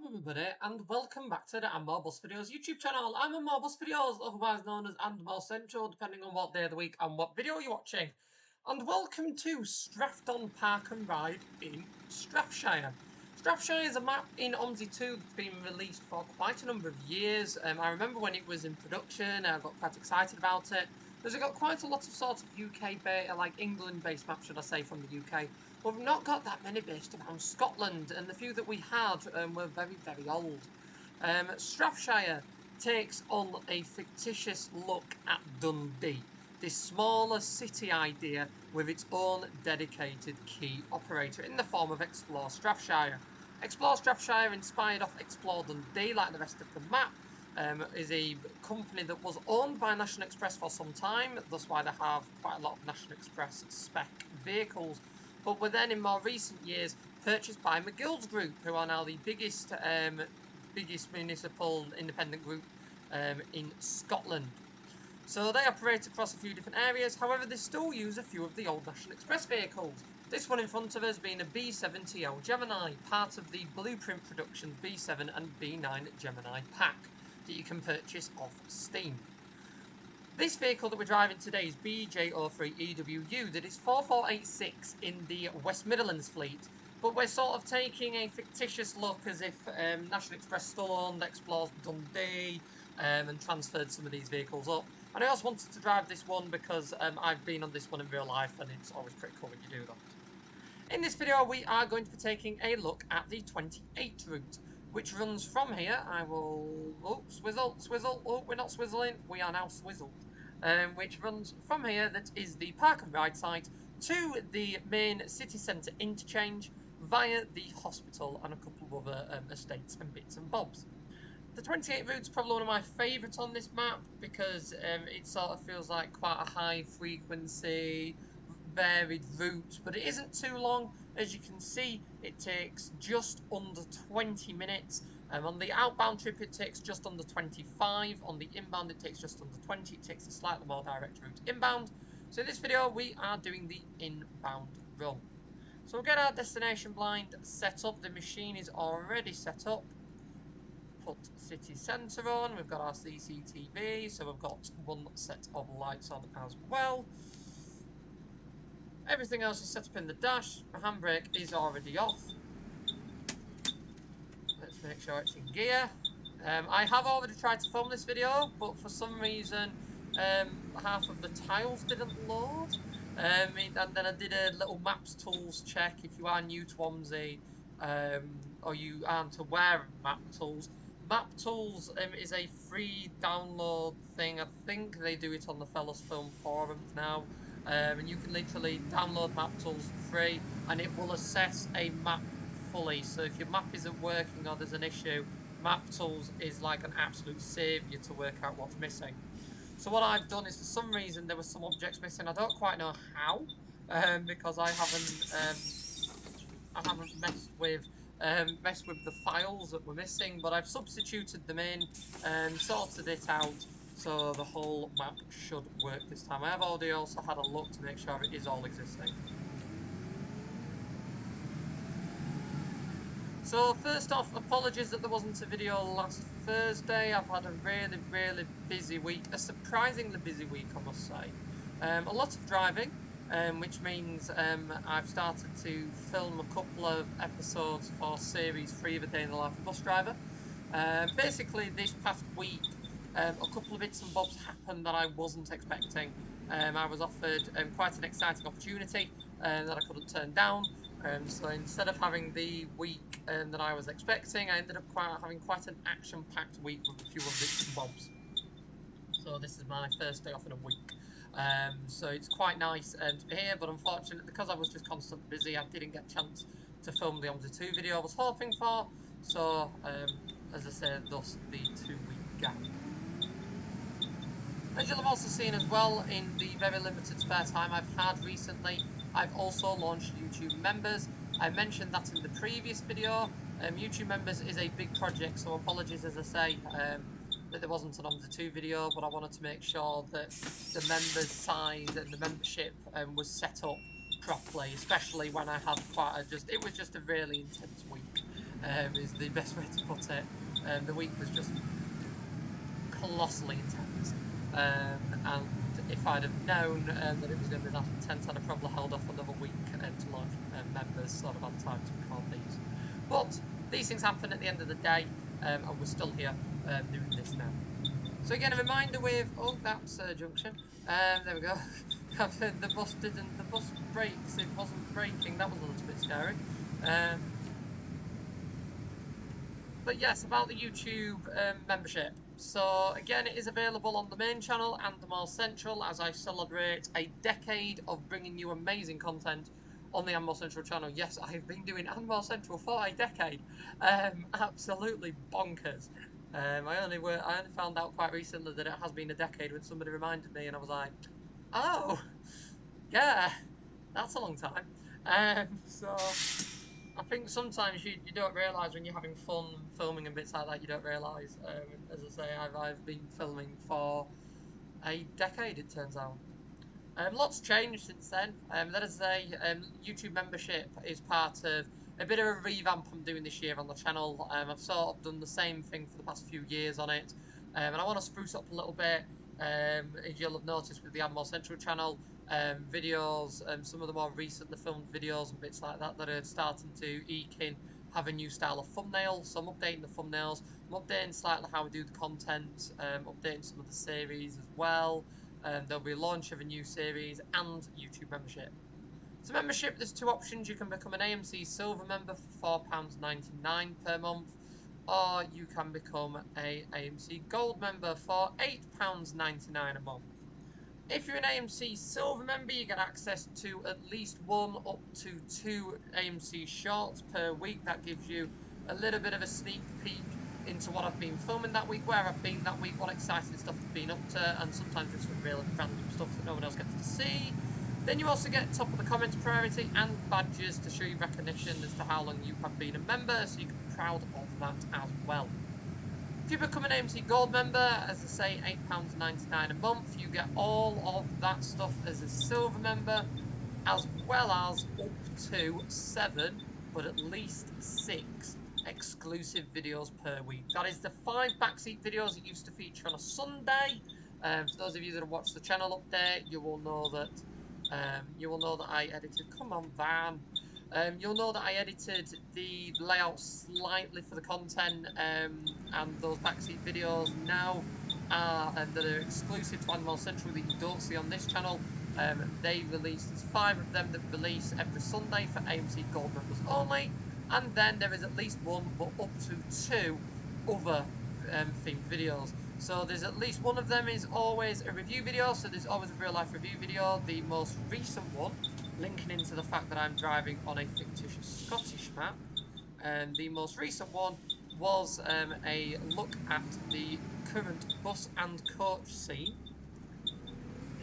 Hello everybody and welcome back to the And More Bus Videos YouTube channel. I'm And More Bus Videos, otherwise known as And More Central, depending on what day of the week and what video you're watching. And welcome to Strathdown Park and Ride in Strathshire. Strathshire is a map in OMSI 2 that's been released for quite a number of years. I remember when it was in production, I got quite excited about it. Because it got quite a lot of sort of UK, like England-based maps, should I say, from the UK. But we've not got that many based around Scotland, and the few that we had were very, very old. Strathshire takes on a fictitious look at Dundee, this smaller city idea with its own dedicated key operator in the form of Explore Strathshire. Explore Strathshire, inspired off Explore Dundee like the rest of the map, is a company that was owned by National Express for some time, thus why they have quite a lot of National Express spec vehicles, but were then in more recent years purchased by McGill's Group, who are now the biggest municipal independent group in Scotland. So they operate across a few different areas, however they still use a few of the old National Express vehicles. This one in front of us being a B7TL Gemini, part of the Blueprint Productions B7 and B9 Gemini pack that you can purchase off Steam. This vehicle that we're driving today is BJ03EWU, that is 4486 in the West Midlands fleet, but we're sort of taking a fictitious look as if National Express still owned Explore Dundee and transferred some of these vehicles up. And I also wanted to drive this one because I've been on this one in real life and it's always pretty cool when you do that. In this video we are going to be taking a look at the 28 route, which runs from here. I will swizzle, oh, we're not swizzling, we are now swizzled, which runs from here, that is the park and ride site, to the main city centre interchange via the hospital and a couple of other estates and bits and bobs. The 28 route's probably one of my favourites on this map because it sort of feels like quite a high frequency, varied route, but it isn't too long. As you can see, it takes just under 20 minutes. On the outbound trip it takes just under 25, on the inbound it takes just under 20, it takes a slightly more direct route inbound. So in this video we are doing the inbound run. So we'll get our destination blind set up, the machine is already set up. Put city centre on, we've got our CCTV, so we've got one set of lights on as well. Everything else is set up in the dash. My handbrake is already off. Let's make sure it's in gear. I have already tried to film this video, but for some reason half of the tiles didn't load. And then I did a little maps tools check. If you are new to OMSI or you aren't aware of map tools, Map Tools is a free download thing. I think they do it on the Fellas Film forums now. And you can literally download Map Tools for free and it will assess a map fully. So if your map isn't working or there's an issue, Map Tools is like an absolute saviour to work out what's missing. So what I've done is, for some reason there were some objects missing. I don't quite know how, because I haven't messed with the files that were missing, but I've substituted them in and sorted it out, so the whole map should work this time. I have already also had a look to make sure it is all existing. So first off, apologies that there wasn't a video last Thursday. I've had a really busy week, a surprisingly busy week I must say. A lot of driving, which means I've started to film a couple of episodes for Series 3 of A Day in the Life of a Bus Driver. Basically this past week a couple of bits and bobs happened that I wasn't expecting. I was offered quite an exciting opportunity that I couldn't turn down. So instead of having the week that I was expecting, I ended up having quite an action-packed week with a few of bits and bobs. So this is my first day off in a week. So it's quite nice to be here, but unfortunately, because I was just constantly busy, I didn't get a chance to film the OMSI 2 video I was hoping for. So, as I said, thus the 2-week gap. As you'll have also seen as well, in the very limited spare time I've had recently, I've also launched YouTube Members. I mentioned that in the previous video. YouTube Members is a big project, so apologies, as I say, that there wasn't an OMSI 2 video, but I wanted to make sure that the members side and the membership was set up properly, especially when I had it was just a really intense week. is the best way to put it. The week was just colossally intense, and if I'd have known that it was going to be that intense, I'd have probably held off another week to launch members sort of on time to record these. But these things happen at the end of the day, and we're still here doing this now. So again, a reminder with, oh, that's junction. There we go. The bus brakes. It wasn't braking. That was a little bit scary. But yes, about the YouTube membership. So again, it is available on the main channel and the more central as I celebrate a decade of bringing you amazing content on the More Central channel. Yes, I've been doing More Central for a decade. Absolutely bonkers. I only found out quite recently that it has been a decade when somebody reminded me, and I was like, oh, yeah, that's a long time. So I think sometimes you don't realise when you're having fun filming and bits like that, you don't realise. As I say, I've been filming for a decade, it turns out. Lots changed since then. That is YouTube membership is part of a bit of a revamp I'm doing this year on the channel. I've sort of done the same thing for the past few years on it, and I want to spruce up a little bit. As you'll have noticed with the More Central channel, videos, some of the more recently filmed videos and bits like that that are starting to eke in, have a new style of thumbnail. So I'm updating the thumbnails. I'm updating slightly how we do the content, updating some of the series as well. There'll be a launch of a new series and YouTube membership. So membership, there's two options. You can become an AMC Silver member for £4.99 per month, or you can become a AMC Gold member for £8.99 a month. If you're an AMC Silver member, you get access to at least one up to two AMC shorts per week. That gives you a little bit of a sneak peek into what I've been filming that week, where I've been that week, what exciting stuff I've been up to, and sometimes just some real random stuff that no one else gets to see. Then you also get top of the comments priority and badges to show you recognition as to how long you have been a member, so you can be proud of that as well. If you become an AMC Gold member, as I say, £8.99 a month, you get all of that stuff as a Silver member, as well as up to 7, but at least 6 exclusive videos per week. That is the 5 backseat videos that used to feature on a Sunday. For those of you that have watched the channel update, you will know that I edited. Come on, Van. You'll know that I edited the layout slightly for the content, and those backseat videos now that are exclusive to More Central that you don't see on this channel. They release, there's 5 of them that release every Sunday for AMC Gold members only, and then there is at least 1 but up to 2 other themed videos. So there's at least one of them is always a review video, so there's always a real life review video. The most recent one, linking into the fact that I'm driving on a fictitious Scottish map, and the most recent one was a look at the current bus and coach scene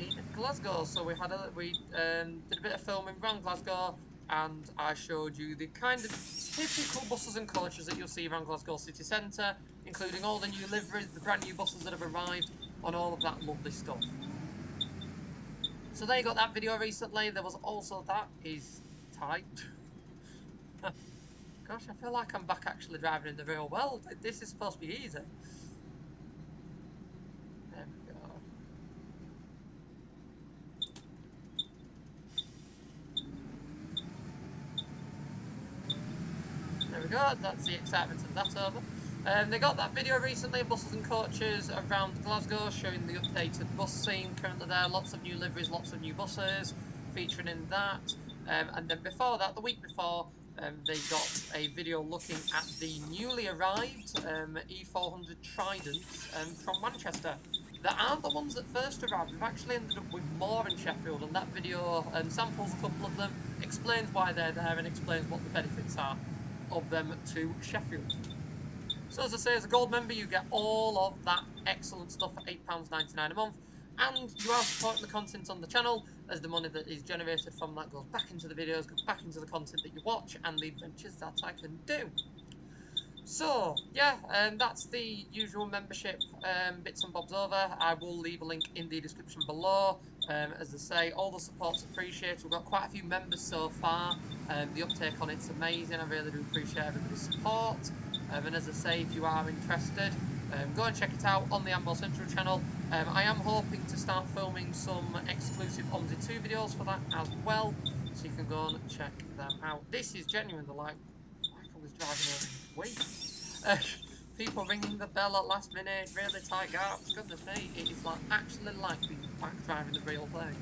in Glasgow. So we did a bit of filming around Glasgow, and I showed you the kind of typical buses and coaches that you'll see around Glasgow city centre, including all the new liveries, the brand new buses that have arrived, and all of that lovely stuff. So there you got that video recently. There was also, that is tight. Gosh, I feel like I'm back actually driving in the real world. This is supposed to be easy. There we go. There we go, that's the excitement of that over. They got that video recently of buses and coaches around Glasgow, showing the updated bus scene currently there. Lots of new liveries, lots of new buses featuring in that. And then before that, the week before, they got a video looking at the newly arrived E400 Tridents from Manchester. That aren't the ones that first arrived. We've actually ended up with more in Sheffield, and that video samples a couple of them, explains why they're there, and explains what the benefits are of them to Sheffield. So as I say, as a gold member, you get all of that excellent stuff for £8.99 a month, and you are supporting the content on the channel, as the money that is generated from that goes back into the videos, goes back into the content that you watch, and the adventures that I can do. So, yeah, that's the usual membership bits and bobs over. I will leave a link in the description below As I say, all the support's appreciated. We've got quite a few members so far. The uptake on it's amazing. I really do appreciate everybody's support. And as I say, if you are interested, go and check it out on the Ambo Central channel. I am hoping to start filming some exclusive OMSI 2 videos for that as well, so you can go and check them out. This is genuinely like I was driving over in week. People ringing the bell at last minute, really tight gaps. Goodness me, it is like actually like being back driving the real thing.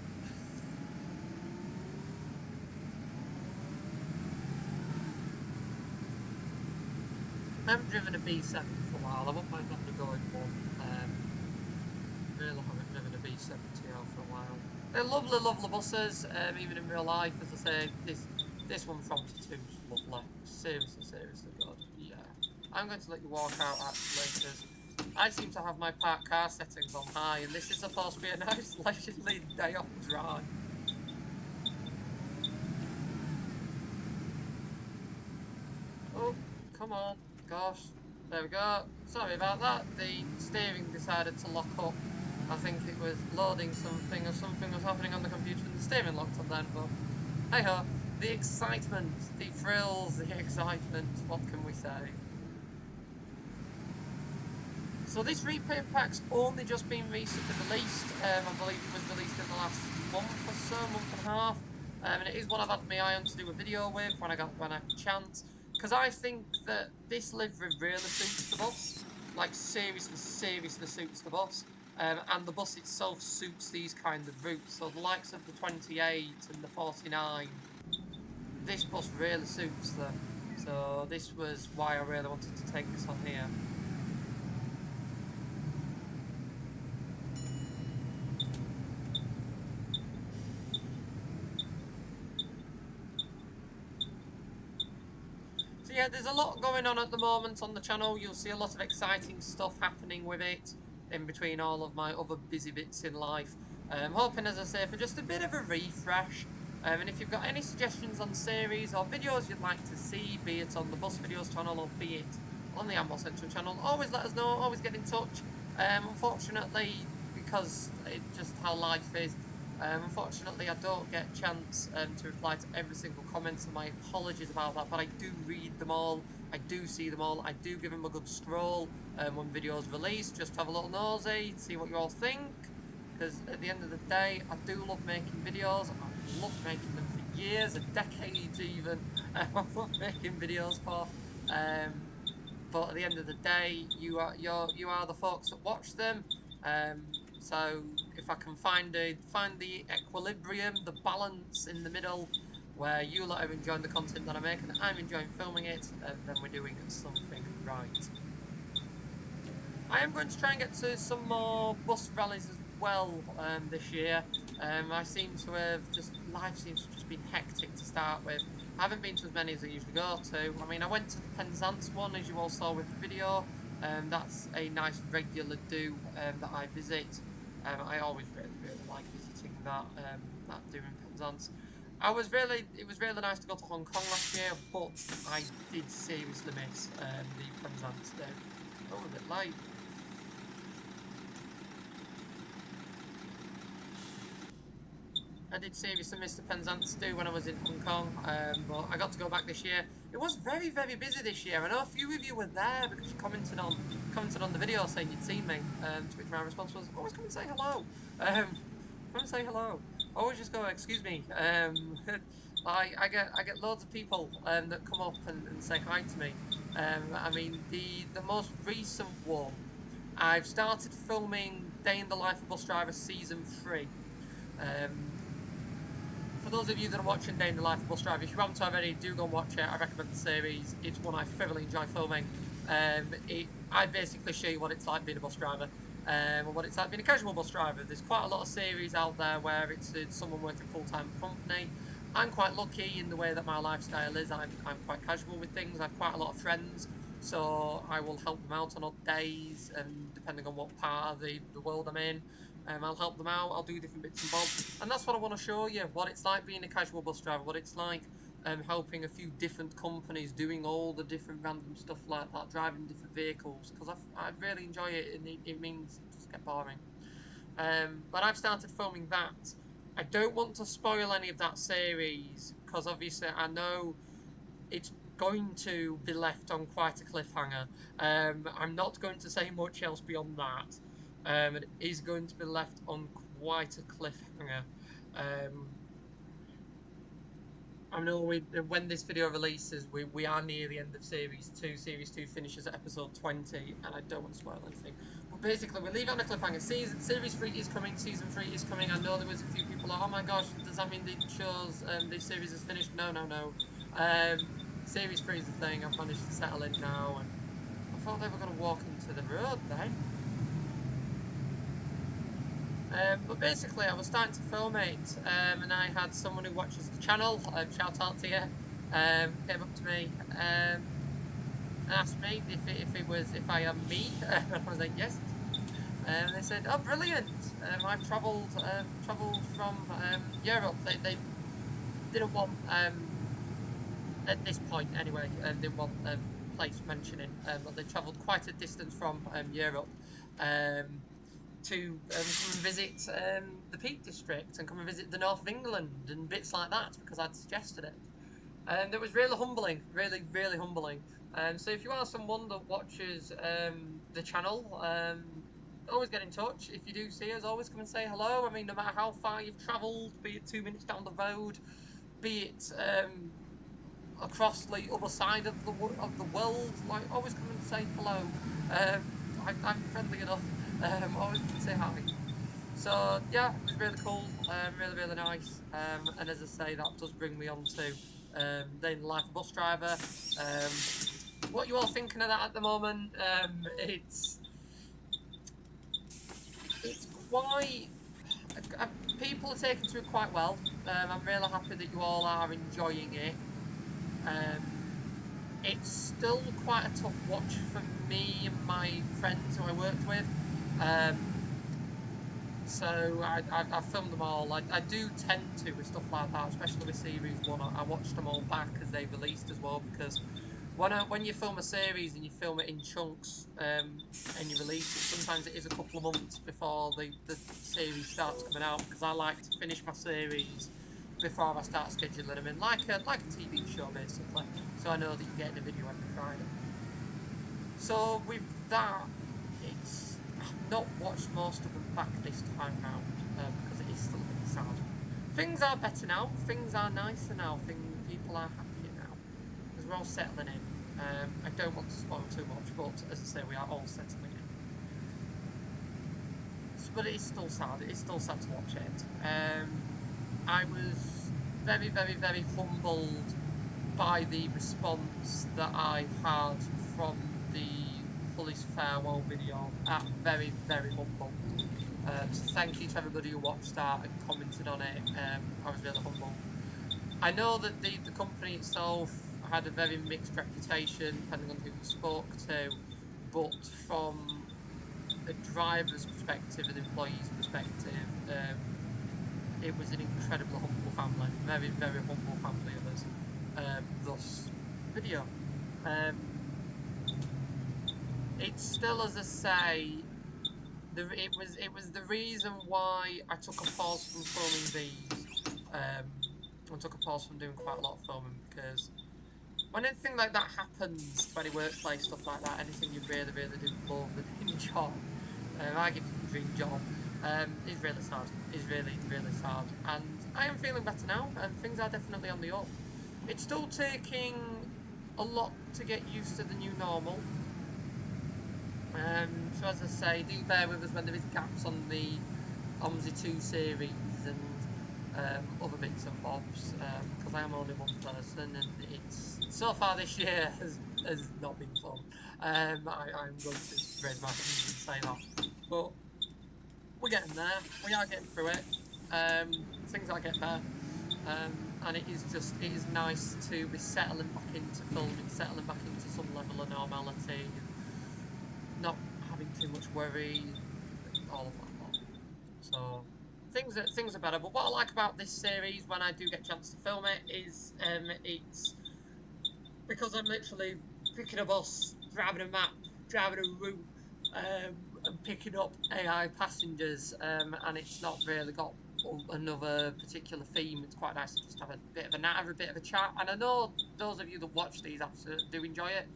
I haven't driven a B7 for a while. I won't mind having to go in one. Really haven't driven a B7TL for a while. They're lovely, lovely buses. Even in real life, as I say, this one from T2 is lovely. Seriously, seriously good. Yeah. I'm going to let you walk out actually, because I seem to have my parked car settings on high, and this is supposed to be a nice leisurely day off drive. Oh, come on. Gosh. There we go. Sorry about that. The steering decided to lock up. I think it was loading something or something was happening on the computer and the steering locked up then, but hey ho. The excitement, the thrills, the excitement, what can we say? So this repaint pack's only just been recently released. I believe it was released in the last month or so, month and a half. And it is one I've had my eye on to do a video with when I have a chance. Because I think that this livery really suits the bus. Like seriously, seriously suits the bus. And the bus itself suits these kind of routes. So the likes of the 28 and the 49, this bus really suits them. So this was why I really wanted to take this on here. So yeah, there's a lot going on at the moment on the channel. You'll see a lot of exciting stuff happening with it in between all of my other busy bits in life. Hoping, as I say, for just a bit of a refresh. And if you've got any suggestions on series or videos you'd like to see, be it on the Bus Videos channel or be it on the Ambo Central channel, always let us know, always get in touch. Unfortunately, because it's just how life is, unfortunately I don't get a chance to reply to every single comment, so my apologies about that, but I do read them all, I do see them all, I do give them a good scroll when videos release, just to have a little nosy, see what you all think, because at the end of the day, I do love making videos. I've loved making them for years and decades even. I've loved making videos for. But at the end of the day, you are the folks that watch them. So if I can find the equilibrium, the balance in the middle, where you lot are enjoying the content that I make and I'm enjoying filming it, then we're doing something right. I am going to try and get to some more bus rallies as well this year. I seem to have life seems to have just been hectic to start with. I haven't been to as many as I usually go to. I mean, I went to the Penzance one, as you all saw with the video. That's a nice regular do that I visit. I always really, really like visiting that do in Penzance. It was really nice to go to Hong Kong last year, but I did seriously miss the Penzance do. Oh, a bit late. I did seriously miss the Penzance do when I was in Hong Kong, but I got to go back this year. It was very, very busy this year. I know a few of you were there because you commented on the video saying you'd seen me. To which my response was, always come and say hello. Come and say hello. Always just go, excuse me. I get loads of people that come up and say hi to me. I mean, the most recent one, I've started filming Day in the Life of Bus Driver Season 3. For those of you that are watching Day in the Life of Bus Driver, if you haven't already, do go and watch it. I recommend the series. It's one I thoroughly enjoy filming. I basically show you what it's like being a bus driver, and what it's like being a casual bus driver. There's quite a lot of series out there where it's someone working full-time company. I'm quite lucky in the way that my lifestyle is. I'm quite casual with things. I have quite a lot of friends, so I will help them out on odd days, and depending on what part of the world I'm in, I'll help them out, I'll do different bits and bobs, and that's what I want to show you, what it's like being a casual bus driver, what it's like helping a few different companies, doing all the different random stuff like that, driving different vehicles, because I really enjoy it, and it means it doesn't get boring. but I've started filming that. I don't want to spoil any of that series because obviously I know it's going to be left on quite a cliffhanger. I'm not going to say much else beyond that. It is going to be left on quite a cliffhanger. Um, I know when this video releases, we are near the end of Series 2. Series 2 finishes at episode 20, and I don't want to spoil anything. But basically, we leave it on a cliffhanger. Series 3 is coming, Season 3 is coming. I know there was a few people like, oh my gosh, does that mean the shows, this series is finished? No, no, no. Series 3 is the thing. I've managed to settle in now, and I thought they were going to walk into the road then. But basically, I was starting to film it, and I had someone who watches the channel, shout out to you, came up to me and asked me if I am me. I was like, yes. And they said, oh, brilliant! I've travelled from Europe. They didn't want at this point anyway. Didn't want place mentioning, but they travelled quite a distance from Europe. To come and visit the Peak District and come and visit the north of England and bits like that because I'd suggested it. And it was really humbling, really, really humbling. So if you are someone that watches the channel, always get in touch. If you do see us, always come and say hello. I mean, no matter how far you've travelled, be it 2 minutes down the road, be it across the other side of the world, like always come and say hello. I'm friendly enough. Always come and say hi. So yeah, it was really cool, really really nice. And as I say, that does bring me on to day in the life of a bus driver. What you all thinking of that at the moment? It's quite. People are taking to it quite well. I'm really happy that you all are enjoying it. It's still quite a tough watch for me and my friends who I worked with. So I filmed them all. I do tend to with stuff like that, especially with Series 1. I watched them all back as they released as well, because when you film a series and you film it in chunks and you release it, sometimes it is a couple of months before the series starts coming out, because I like to finish my series before I start scheduling them in, like a TV show basically, so I know that you're getting a video every Friday. So with that, I've not watched most of them back this time round because it is still a bit sad. Things are better now, things are nicer now, people are happier now, because we're all settling in. I don't want to spoil too much, but as I say, we are all settling in. But it is still sad, it is still sad to watch it. I was very, very, very humbled by the response that I had from the police farewell video. Very, very humbled. So thank you to everybody who watched that and commented on it. I was really humbled. I know that the company itself had a very mixed reputation depending on who you spoke to, but from a driver's perspective and employee's perspective, it was an incredibly humble family, very, very humble family of us. Thus, video. It's still, as I say, it was the reason why I took a pause from filming these. I took a pause from doing quite a lot of filming, because when anything like that happens to any workplace, stuff like that, anything you really, really do love and enjoy, I give you a dream job. It's really sad. It's really, really sad. And I am feeling better now, and things are definitely on the up. It's still taking a lot to get used to the new normal. So as I say, do bear with us when there is gaps on the OMSI 2 series and other bits and bobs, because I am only one person, and it's so far this year has not been fun. I'm going to raise my hands and say that, but we're getting there. We are getting through it. Things are getting better, and it is nice to be settling back into filming, settling back into some level of normality, not having too much worry, all of that lot. So things are better. But what I like about this series, when I do get a chance to film it, is it's because I'm literally picking a bus, driving a map, driving a route, picking up AI passengers, and it's not really got another particular theme. It's quite nice to just have a bit of a natter, a bit of a chat. And I know those of you that watch these absolutely do enjoy it.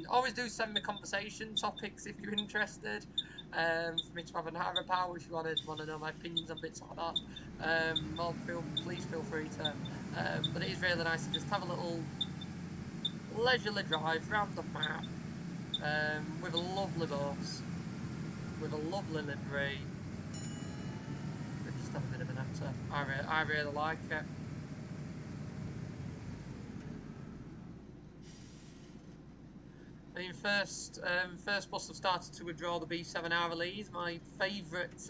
Always do send me conversation topics if you're interested. For me to have a natter about, if you want to know my opinions on bits like that. Please feel free to. But it is really nice to just have a little leisurely drive around the map, with a lovely bus, with a lovely livery. We just have a bit of an natter. I really like it. I mean, first bus have started to withdraw the B7 hourlies, my favourite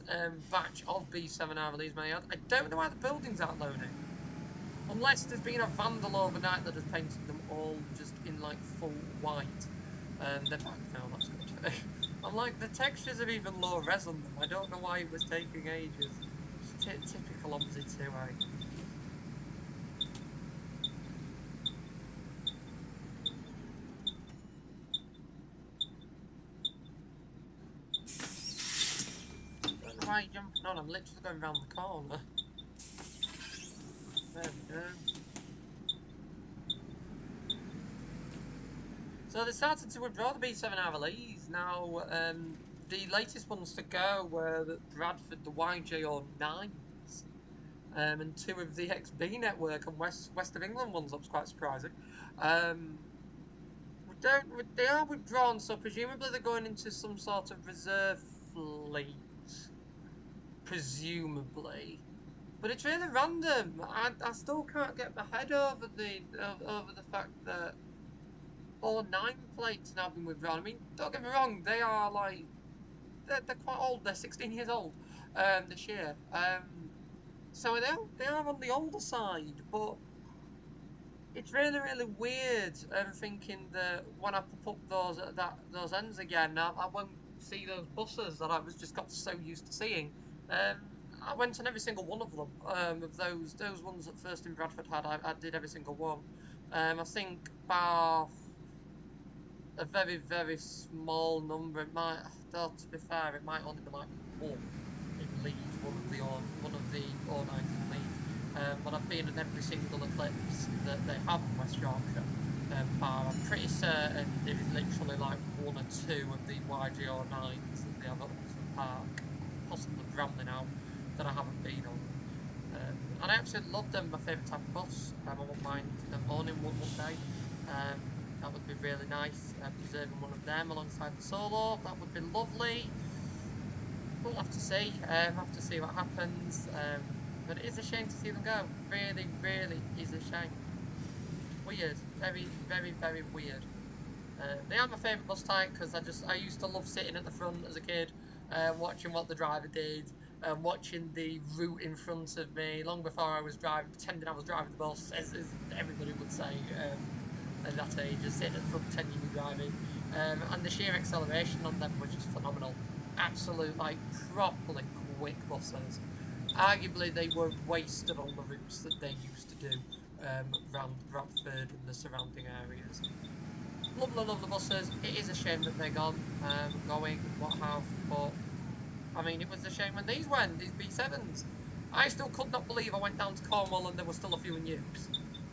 batch of B7 hourlies, may I add. I don't know why the buildings aren't loading. Unless there's been a vandal overnight that has painted them all just in like full white. They're back now, that's good. I'm like, the textures are even low res on them. I don't know why it was taking ages. Typical OMSI 2, eh? Why are you jumping on? I'm literally going round the corner. There we go. So they started to withdraw the B7 hourlies. Now, the latest ones to go were the Bradford, the YJ09s, and 2 of the XB network and West of England ones. That was quite surprising. They are withdrawn, so presumably they're going into some sort of reserve fleet, presumably. But it's really random. I still can't get my head over the fact that all 9 plates now been withdrawn. I mean, don't get me wrong, they are like they're quite old. They're 16 years old this year. So they are on the older side, but it's really weird. Thinking that when I pop up those ends again, I won't see those buses that I was just got so used to seeing. Um, I went on every single one of them. Of those ones that First in Bradford had, I did every single one. I think bar a very small number. It might, though, to be fair, it might only be like one in Leeds, one of the all-nights in Leeds. But I've been in every single eclipse that they have in West Yorkshire bar. I'm pretty certain there is literally like 1 or 2 of the YGO9s that they have at Oxford Park, possibly Bramley now, that I haven't been on. And I absolutely love them, my favourite type of bus. I wouldn't mind them owning one day. That would be really nice. Preserving one of them alongside the Solo, that would be lovely. We'll have to see. Have to see what happens. But it is a shame to see them go. Really is a shame. Weird. Very weird. They are my favourite bus type because I used to love sitting at the front as a kid, watching what the driver did, watching the route in front of me long before I was driving, pretending I was driving the bus, as everybody would say at that age, just sitting at the front pretending you were driving. And the sheer acceleration on them was just phenomenal. Absolute, like, properly quick buses. Arguably, they were wasted on the routes that they used to do around Bradford and the surrounding areas. Love the buses. It is a shame that they're gone, going, what have, but I mean, it was a shame when these went, these B7s. I still could not believe I went down to Cornwall and there was still a few in use.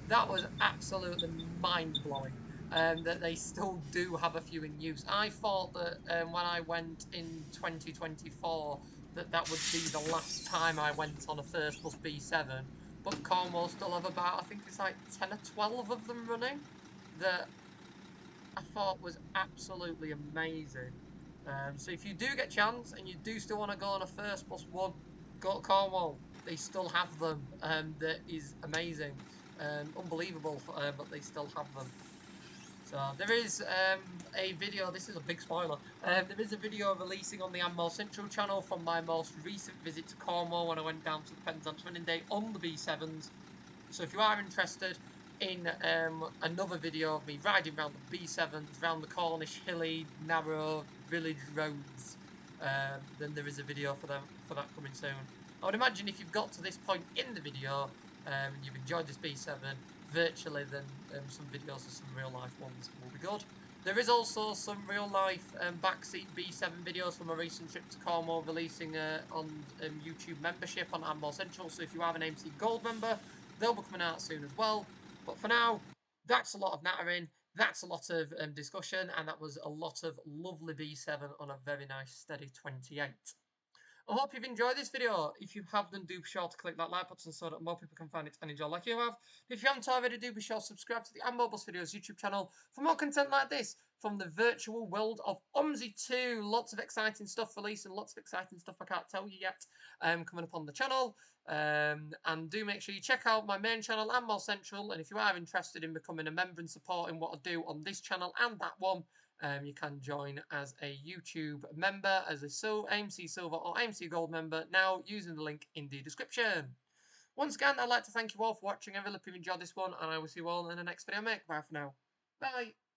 That was absolutely mind-blowing, that they still do have a few in use. I thought that when I went in 2024 that would be the last time I went on a first bus B7, but Cornwall still have about, I think it's like 10 or 12 of them running, that I thought was absolutely amazing. So if you do get a chance and you do still want to go on a first bus one, go to Cornwall. They still have them. That is amazing. Unbelievable, but they still have them. So there is a video, this is a big spoiler, there is a video releasing on the AMC Central channel from my most recent visit to Cornwall when I went down to the Penzance Running Day on the B7s. So if you are interested in another video of me riding around the B7s, around the Cornish hilly, narrow village roads, then there is a video for that coming soon. I would imagine if you've got to this point in the video and you've enjoyed this B7, virtually, then some videos of some real life ones will be good. There is also some real life backseat B7 videos from a recent trip to Cornwall releasing on YouTube membership on Ambo Central. So if you have an AMC Gold member, they'll be coming out soon as well. But for now, that's a lot of nattering. That's a lot of discussion, and that was a lot of lovely B7 on a very nice steady 28. I hope you've enjoyed this video. If you have, then do be sure to click that like button so that more people can find it and enjoy like you have. If you haven't already, do be sure to subscribe to the Mobiles Videos YouTube channel for more content like this from the virtual world of OMSI 2. Lots of exciting stuff releasing, lots of exciting stuff I can't tell you yet coming up on the channel. And do make sure you check out my main channel and more central. And if you are interested in becoming a member and supporting what I do on this channel and that one, you can join as a YouTube member, as a AMC Silver or AMC Gold member now using the link in the description. Once again, I'd like to thank you all for watching. I really hope you enjoyed this one, and I will see you all in the next video I make. Bye for now. Bye.